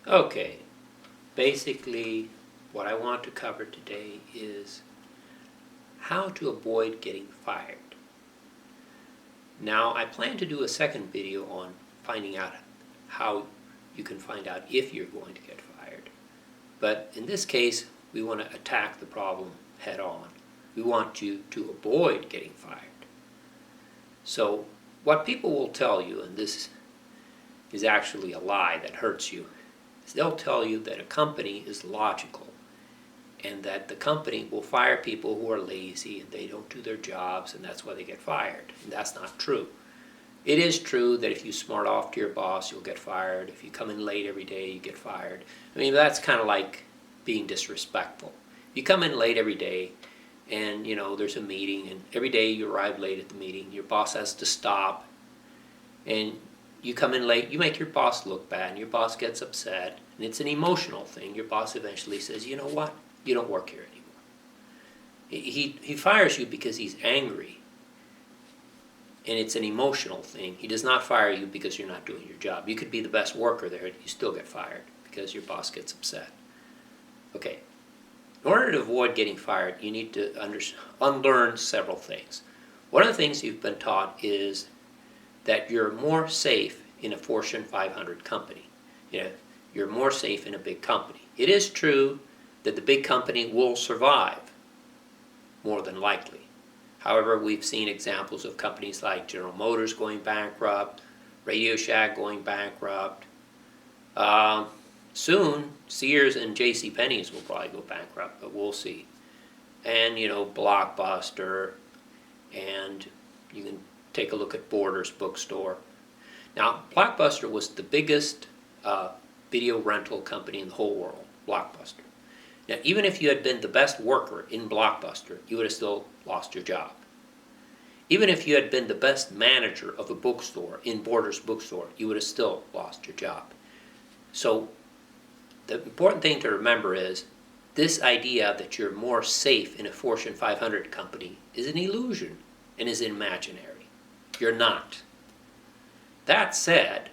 Okay, basically what I want to cover today is how to avoid getting fired. Now I plan to do a second video on finding out how you can find out if you're going to get fired. But in this case, we want to attack the problem head on. We want you to avoid getting fired. So what people will tell you, and this is actually a lie that hurts you, is they'll tell you that a company is logical and that the company will fire people who are lazy and they don't do their jobs and that's why they get fired. And that's not true. It is true that if you smart off to your boss, you'll get fired. If you come in late every day, you get fired. I mean, that's kind of like being disrespectful. You come in late every day and, there's a meeting, and every day you arrive late at the meeting, your boss has to stop, and you come in late, you make your boss look bad, and your boss gets upset, and it's an emotional thing. Your boss eventually says, you know what, you don't work here anymore. He fires you because he's angry, and it's an emotional thing. He does not fire you because you're not doing your job. You could be the best worker there, and you still get fired because your boss gets upset. Okay. In order to avoid getting fired, you need to unlearn several things. One of the things you've been taught is that you're more safe in a Fortune 500 company. You're more safe in a big company. It is true that the big company will survive, more than likely. However, we've seen examples of companies like General Motors going bankrupt, Radio Shack going bankrupt. Soon, Sears and JCPenney's will probably go bankrupt, but we'll see. And, Blockbuster, and you can take a look at Borders Bookstore. Now, Blockbuster was the biggest video rental company in the whole world, Blockbuster. Now, even if you had been the best worker in Blockbuster, you would have still lost your job. Even if you had been the best manager of a bookstore in Borders Bookstore, you would have still lost your job. So, the important thing to remember is this idea that you're more safe in a Fortune 500 company is an illusion and is imaginary. You're not. That said,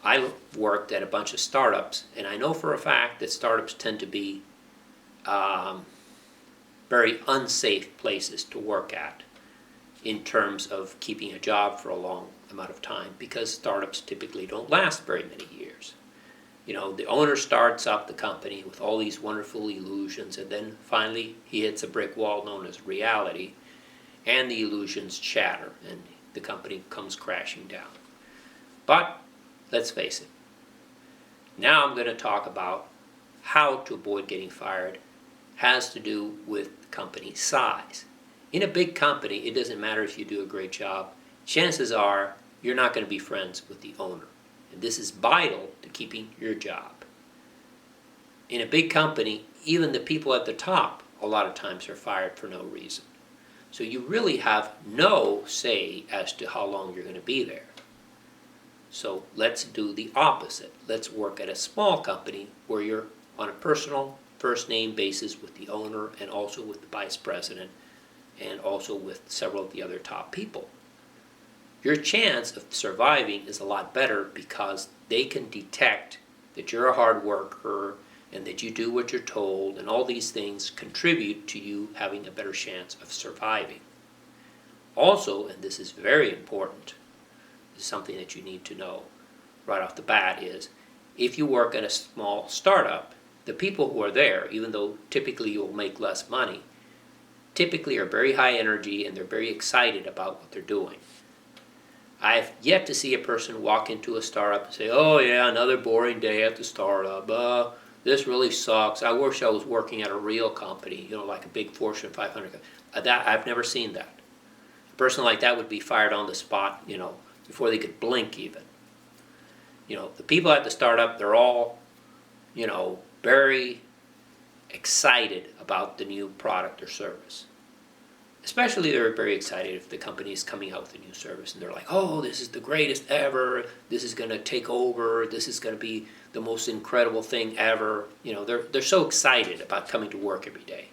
I worked at a bunch of startups, and I know for a fact that startups tend to be very unsafe places to work at in terms of keeping a job for a long amount of time, because startups typically don't last very many years. The owner starts up the company with all these wonderful illusions, and then finally he hits a brick wall known as reality, and the illusions shatter, and the company comes crashing down. But let's face it, now I'm going to talk about how to avoid getting fired. Has to do with company size. In a big company, it doesn't matter if you do a great job. Chances are you're not going to be friends with the owner. And this is vital to keeping your job. In a big company, even the people at the top a lot of times are fired for no reason. So you really have no say as to how long you're going to be there. So let's do the opposite. Let's work at a small company where you're on a personal first name basis with the owner and also with the vice president and also with several of the other top people. Your chance of surviving is a lot better because they can detect that you're a hard worker and that you do what you're told, and all these things contribute to you having a better chance of surviving. Also, and this is very important, this is something that you need to know right off the bat, is if you work at a small startup, the people who are there, even though typically you'll make less money, typically are very high energy and they're very excited about what they're doing. I've yet to see a person walk into a startup and say, oh yeah, another boring day at the startup. This really sucks. I wish I was working at a real company, like a big Fortune 500 company. I've never seen that. A person like that would be fired on the spot, before they could blink even. The people at the startup, they're all, very excited about the new product or service. Especially they're very excited if the company is coming out with a new service and they're like, oh, this is the greatest ever, this is going to take over, this is going to be the most incredible thing ever. They're so excited about coming to work every day,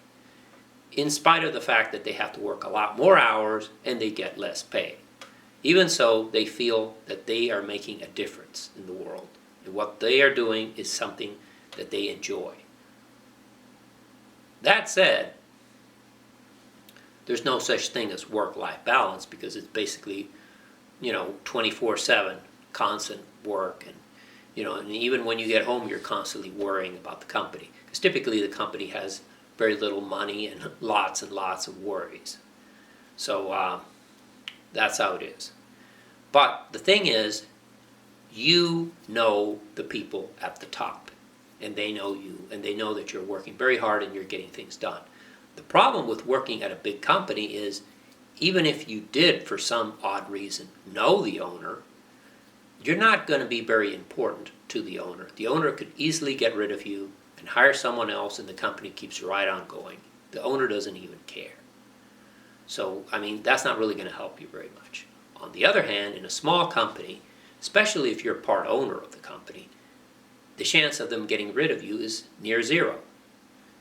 in spite of the fact that they have to work a lot more hours and they get less pay. Even so, they feel that they are making a difference in the world. What they are doing is something that they enjoy. That said, there's no such thing as work-life balance, because it's basically, 24/7 constant work, and even when you get home, you're constantly worrying about the company, because typically the company has very little money and lots of worries. So that's how it is. But the thing is, you know the people at the top, and they know you, and they know that you're working very hard and you're getting things done. The problem with working at a big company is, even if you did, for some odd reason, know the owner, you're not going to be very important to the owner. The owner could easily get rid of you and hire someone else, and the company keeps right on going. The owner doesn't even care. So, that's not really going to help you very much. On the other hand, in a small company, especially if you're part owner of the company, the chance of them getting rid of you is near zero.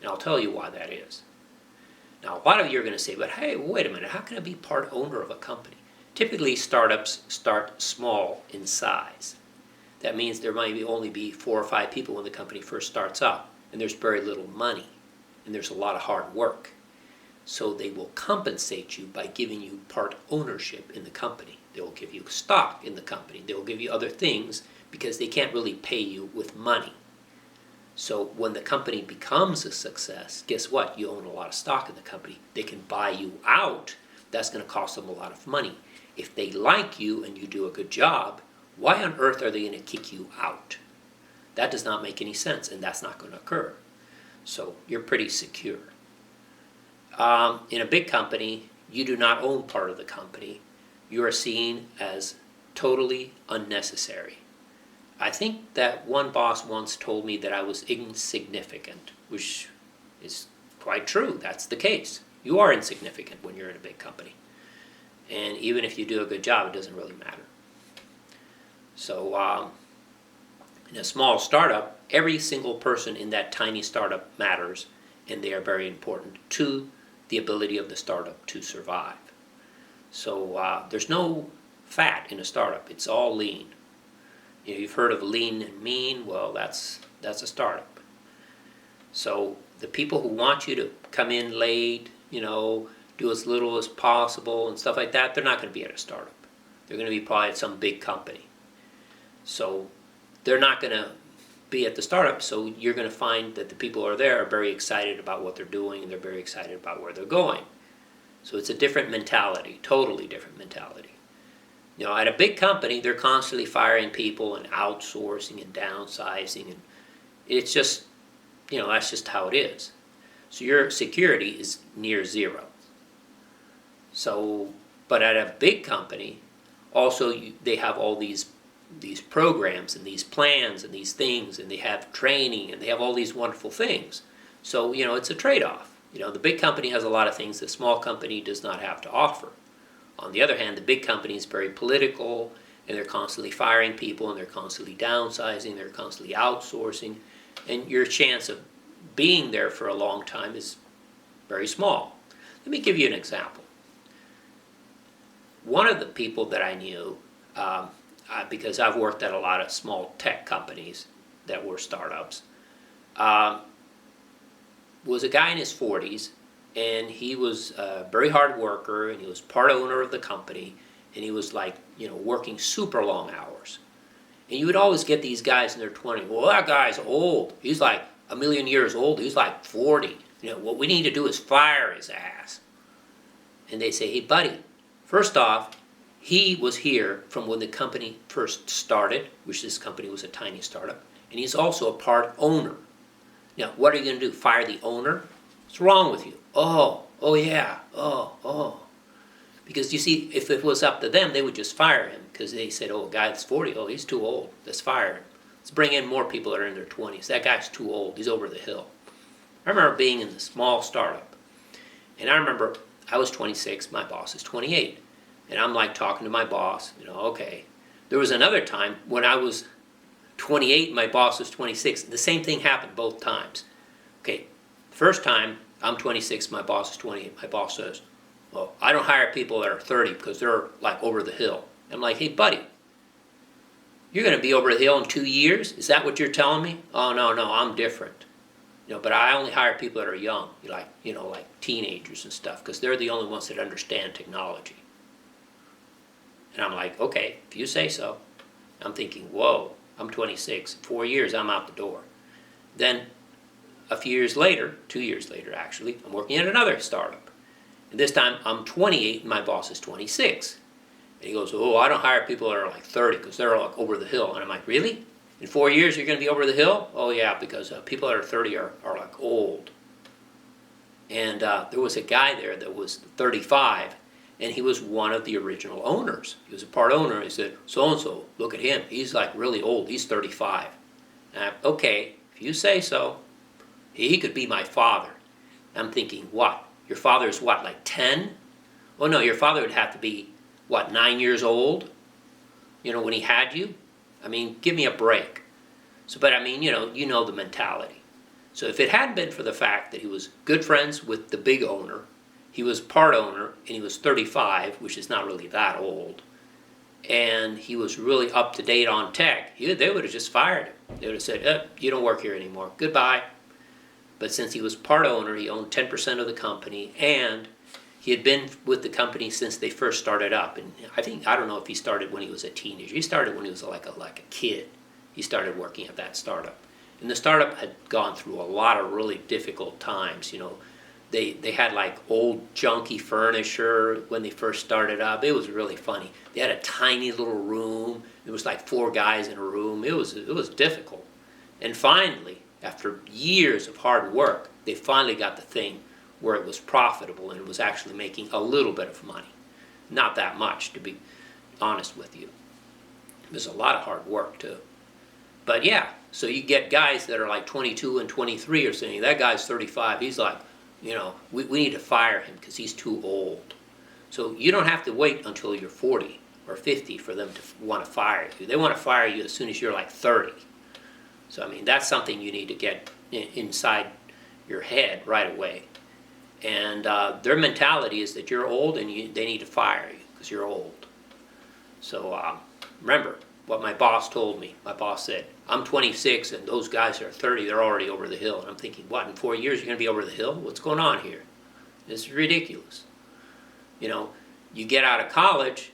And I'll tell you why that is. Now, a lot of you are going to say, but hey, wait a minute, how can I be part owner of a company? Typically, startups start small in size. That means there might only be 4 or 5 people when the company first starts up, and there's very little money, and there's a lot of hard work. So they will compensate you by giving you part ownership in the company. They will give you stock in the company. They will give you other things, because they can't really pay you with money. So when the company becomes a success, guess what? You own a lot of stock in the company. They can buy you out. That's going to cost them a lot of money. If they like you and you do a good job, why on earth are they going to kick you out? That does not make any sense, and that's not going to occur. So you're pretty secure. In a big company, you do not own part of the company. You are seen as totally unnecessary. I think that one boss once told me that I was insignificant, which is quite true. That's the case. You are insignificant when you're in a big company. And even if you do a good job, it doesn't really matter. So in a small startup, every single person in that tiny startup matters, and they are very important to the ability of the startup to survive. So there's no fat in a startup. It's all lean. You've heard of lean and mean. Well, that's a startup. So the people who want you to come in late, do as little as possible and stuff like that, they're not going to be at a startup. They're going to be probably at some big company. So they're not going to be at the startup, so you're going to find that the people who are there are very excited about what they're doing, and they're very excited about where they're going. So it's a different mentality, totally different mentality. At a big company, they're constantly firing people and outsourcing and downsizing, and it's just, that's just how it is. So your security is near zero. So, but at a big company, also they have all these programs and these plans and these things, and they have training, and they have all these wonderful things. So, it's a trade-off. The big company has a lot of things the small company does not have to offer. On the other hand, the big company is very political, and they're constantly firing people, and they're constantly downsizing, they're constantly outsourcing, and your chance of being there for a long time is very small. Let me give you an example. One of the people that I knew, because I've worked at a lot of small tech companies that were startups, was a guy in his 40s, and he was a very hard worker, and he was part owner of the company, and he was working super long hours. And you would always get these guys in their 20s, well, that guy's old. He's like a million years old. He's like 40. What we need to do is fire his ass. And they say, hey, buddy, first off, he was here from when the company first started, which this company was a tiny startup, and he's also a part owner. Now, what are you going to do, fire the owner? What's wrong with you? Oh yeah, oh. Because you see, if it was up to them, they would just fire him, because they said, a guy that's 40, he's too old, let's fire him. Let's bring in more people that are in their 20s. That guy's too old, he's over the hill. I remember being in the small startup, and I remember I was 26, my boss is 28, and I'm talking to my boss, okay. There was another time when I was 28, my boss was 26. The same thing happened both times. Okay, first time, I'm 26, my boss is 28. My boss says, well, I don't hire people that are 30 because they're over the hill. I'm like, hey, buddy, You're going to be over the hill in 2 years? Is that what you're telling me? Oh, no, no, I'm different. But I only hire people that are young, like teenagers and stuff, because they're the only ones that understand technology. And I'm like, okay, if you say so. I'm thinking, whoa, I'm 26. In 4 years, I'm out the door. Then a few years later, 2 years later actually, I'm working at another startup. And this time I'm 28 and my boss is 26. And he goes, oh, I don't hire people that are like 30 because they're like over the hill. And I'm like, really? In 4 years you're going to be over the hill? Oh yeah, because people that are 30 are like old. And there was a guy there that was 35, and he was one of the original owners. He was a part owner. He said, so-and-so, look at him. He's like really old. He's 35. And I'm, okay, if you say so. He could be my father. I'm thinking, what? Your father is what, like 10? Oh no, your father would have to be, what, 9 years old? When he had you? I mean, give me a break. So, but I mean, you know the mentality. So if it hadn't been for the fact that he was good friends with the big owner, he was part owner, and he was 35, which is not really that old, and he was really up to date on tech, they would have just fired him. They would have said, you don't work here anymore. Goodbye. But since he was part owner, he owned 10% of the company, and he had been with the company since they first started up. And I don't know if he started when he was a teenager. He started when he was like a kid. He started working at that startup. And the startup had gone through a lot of really difficult times. They had like old junky furniture when they first started up. It was really funny. They had a tiny little room. It was like 4 guys in a room. It was difficult. And finally, after years of hard work, they finally got the thing where it was profitable and it was actually making a little bit of money. Not that much, to be honest with you. It was a lot of hard work too. But yeah, so you get guys that are like 22 and 23 are saying, that guy's 35, he's like, we need to fire him because he's too old. So you don't have to wait until you're 40 or 50 for them to want to fire you. They want to fire you as soon as you're like 30. So, I mean, that's something you need to get inside your head right away. And their mentality is that you're old and they need to fire you because you're old. So, remember what my boss told me. My boss said, I'm 26 and those guys are 30, they're already over the hill. And I'm thinking, what, in 4 years you're going to be over the hill? What's going on here? This is ridiculous. You get out of college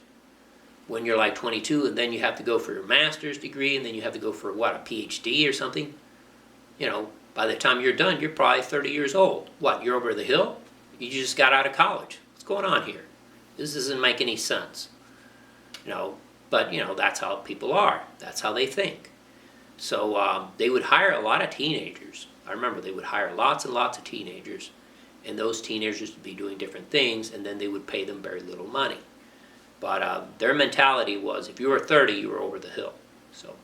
when you're like 22, and then you have to go for your master's degree, and then you have to go for, what, a PhD or something? By the time you're done, you're probably 30 years old. What, you're over the hill? You just got out of college. What's going on here? This doesn't make any sense. But, that's how people are. That's how they think. So they would hire a lot of teenagers. I remember they would hire lots and lots of teenagers, and those teenagers would be doing different things, and then they would pay them very little money. But their mentality was, if you were 30, you were over the hill. So,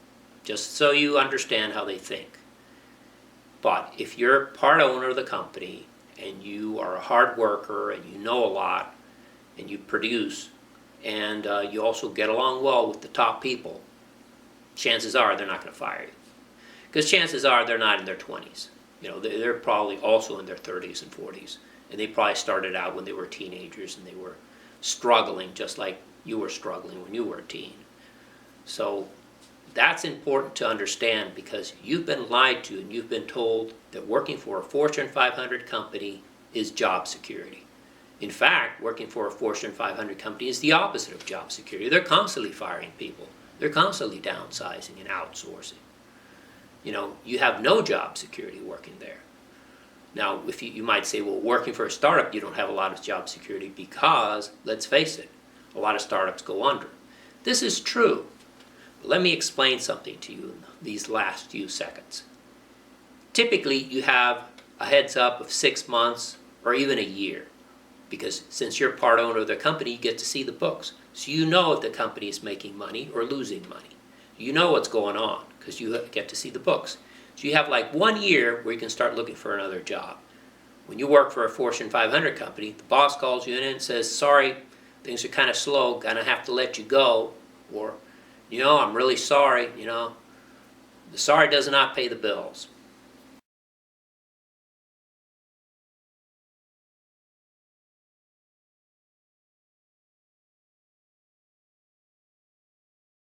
just so you understand how they think. But if you're part owner of the company, and you are a hard worker, and you know a lot, and you produce, and you also get along well with the top people, chances are they're not going to fire you. Because chances are they're not in their 20s. They're probably also in their 30s and 40s. And they probably started out when they were teenagers, and they were struggling just like you were struggling when you were a teen. So that's important to understand, because you've been lied to and you've been told that working for a Fortune 500 company is job security. In fact, working for a Fortune 500 company is the opposite of job security. They're constantly firing people. They're constantly downsizing and outsourcing. You have no job security working there. Now, if you might say, well, working for a startup, you don't have a lot of job security because, let's face it, a lot of startups go under. This is true. But let me explain something to you in these last few seconds. Typically, you have a heads up of 6 months or even a year, because since you're part owner of the company, you get to see the books. So you know if the company is making money or losing money. You know what's going on because you get to see the books. So you have like 1 year where you can start looking for another job. When you work for a Fortune 500 company, the boss calls you in and says, sorry, things are kind of slow, gonna have to let you go. Or, I'm really sorry, the sorry does not pay the bills.